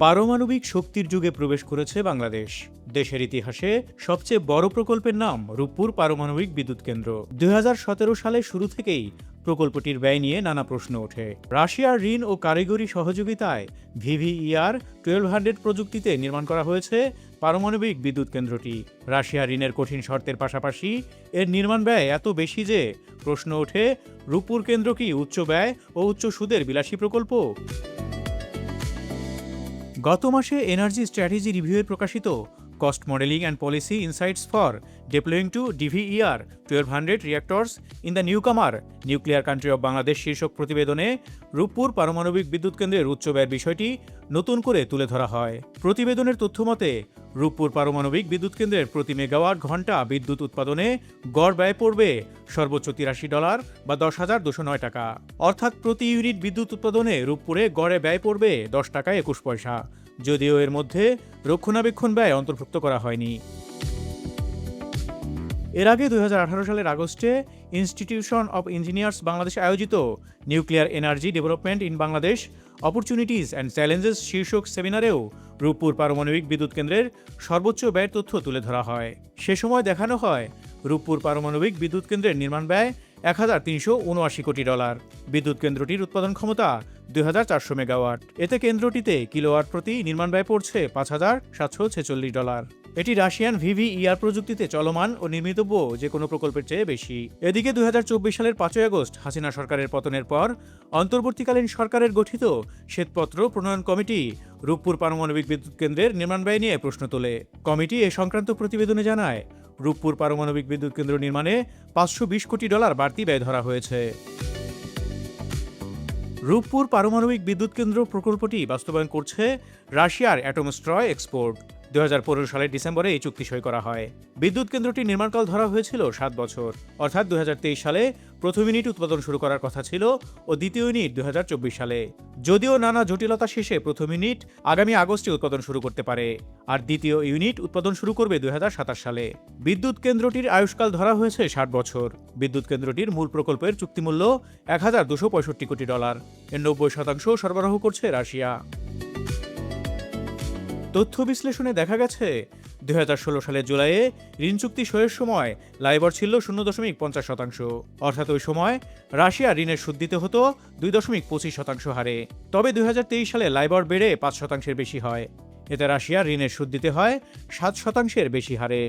পারমাণবিক শক্তির যুগে প্রবেশ করেছে বাংলাদেশ। দেশের ইতিহাসে সবচেয়ে বড় প্রকল্পের নাম রূপপুর পারমাণবিক বিদ্যুৎ কেন্দ্র। ২০১৭ সালের শুরু থেকেই প্রকল্পটির ব্যয় নিয়ে নানা প্রশ্ন ওঠে। রাশিয়ার ঋণ ও কারিগরি সহযোগিতায় VVER 1200 প্রযুক্তিতে নির্মাণ করা হয়েছে পারমাণবিক বিদ্যুৎ কেন্দ্রটি। রাশিয়ার ঋণের কঠিন শর্তের পাশাপাশি এর নির্মাণ ব্যয় এত বেশি যে প্রশ্ন ওঠে, রূপপুর কেন্দ্র কি উচ্চ ব্যয় ও উচ্চ সুদের বিলাসী প্রকল্প? গত মাসে এনার্জি স্ট্র্যাটেজি রিভিউয়ে প্রকাশিত cost modelling and policy insights for deploying two DVER 1200 reactors in the newcomer nuclear country of Bangladesh শীর্ষক প্রতিবেদনে রূপপুর পারমাণবিক বিদ্যুৎ কেন্দ্রের উচ্চ ব্যয়ের বিষয়টি নতুন করে তুলে ধরা হয়। প্রতিবেদনের তথ্যমতে রূপপুর পারমাণবিক বিদ্যুৎ কেন্দ্রের প্রতি মেগাওয়াট ঘণ্টা বিদ্যুৎ উৎপাদনে গড় ব্যয় পড়বে সর্বোচ্চ $83 বা 10,209 টাকা। অর্থাৎ প্রতি ইউনিট বিদ্যুৎ উৎপাদনে রূপপুরে গড়ে ব্যয় পড়বে 10 টাকা 21 পয়সা, যদিও এর মধ্যে রক্ষণাবেক্ষণ ব্যয় অন্তর্ভুক্ত করা হয়নি। এর আগে 2018 সালের আগস্টে ইনস্টিটিউশন অব ইঞ্জিনিয়ার্স বাংলাদেশ আয়োজিত nuclear energy development in Bangladesh opportunities and challenges শীর্ষক সেমিনারেও রূপপুর পারমাণবিক বিদ্যুৎ কেন্দ্রের সর্বোচ্চ ব্যয়ের তথ্য তুলে ধরা হয়। সে সময় দেখানো হয় রূপপুর পারমাণবিক বিদ্যুৎ কেন্দ্রের নির্মাণ ব্যয় $1,379 কোটি। বিদ্যুৎ কেন্দ্রটির উৎপাদন ক্ষমতা 2,400 মেগাওয়াট। এতে কেন্দ্রটিতে কিলোওয়াট প্রতি নির্মাণ ব্যয় পড়ছে $5,746। এটি রাশিয়ান VVER প্রযুক্তিতে চলমান ও নির্মিতব্য যে কোনো প্রকল্পের চেয়ে বেশি। এদিকে 2024 সালের 5 আগস্ট হাসিনা সরকারের পতনের পর অন্তর্বর্তীকালীন সরকারের গঠিত শ্বেতপত্র প্রণয়ন কমিটি রূপপুর পারমাণবিক বিদ্যুৎ কেন্দ্রের নির্মাণ ব্যয় নিয়ে প্রশ্ন তোলে। কমিটি এ সংক্রান্ত প্রতিবেদনে জানায়, রূপপুর পারমাণবিক বিদ্যুৎ কেন্দ্র নির্মাণে $520 কোটি বাড়তি ব্যয় ধরা হয়েছে। রূপপুর পারমাণবিক বিদ্যুৎ কেন্দ্র প্রকল্পটি বাস্তবায়ন করছে রাশিয়ার অ্যাটমস্ট্রয় এক্সপোর্ট। 2015 সালের ডিসেম্বরে এই চুক্তি সই করা হয়। বিদ্যুৎ কেন্দ্রটির নির্মাণকাল ধরা হয়েছিল 7 বছর, অর্থাৎ 2023 সালে প্রথম ইউনিট উৎপাদন শুরু করার কথা ছিল ও দ্বিতীয় ইউনিট 2024 সালে। যদিও নানা জটিলতা শেষে প্রথম ইউনিট আগামী আগস্টে উৎপাদন শুরু করতে পারে, আর দ্বিতীয় ইউনিট উৎপাদন শুরু করবে 2027 সালে। বিদ্যুৎ কেন্দ্রটির আয়ুষ্কাল ধরা হয়েছে 60 বছর। বিদ্যুৎ কেন্দ্রটির মূল প্রকল্পের চুক্তিমূল্য $1,265 কোটি। এর 90% সরবরাহ করছে রাশিয়া। তথ্য বিশ্লেষণে দেখা গেছে 2016 সালের জুলাইয়ে ঋণ চুক্তি সইয়ের সময় লাইবর ছিল 0.50%, অর্থাৎ ওই সময় রাশিয়া ঋণের সুদ দিতে হতো 2.25% হারে। তবে 2023 সালে লাইবর বেড়ে 5%-এর বেশি হয়। এতে রাশিয়া ঋণের সুদ দিতে হয় 7%-এর বেশি হারে।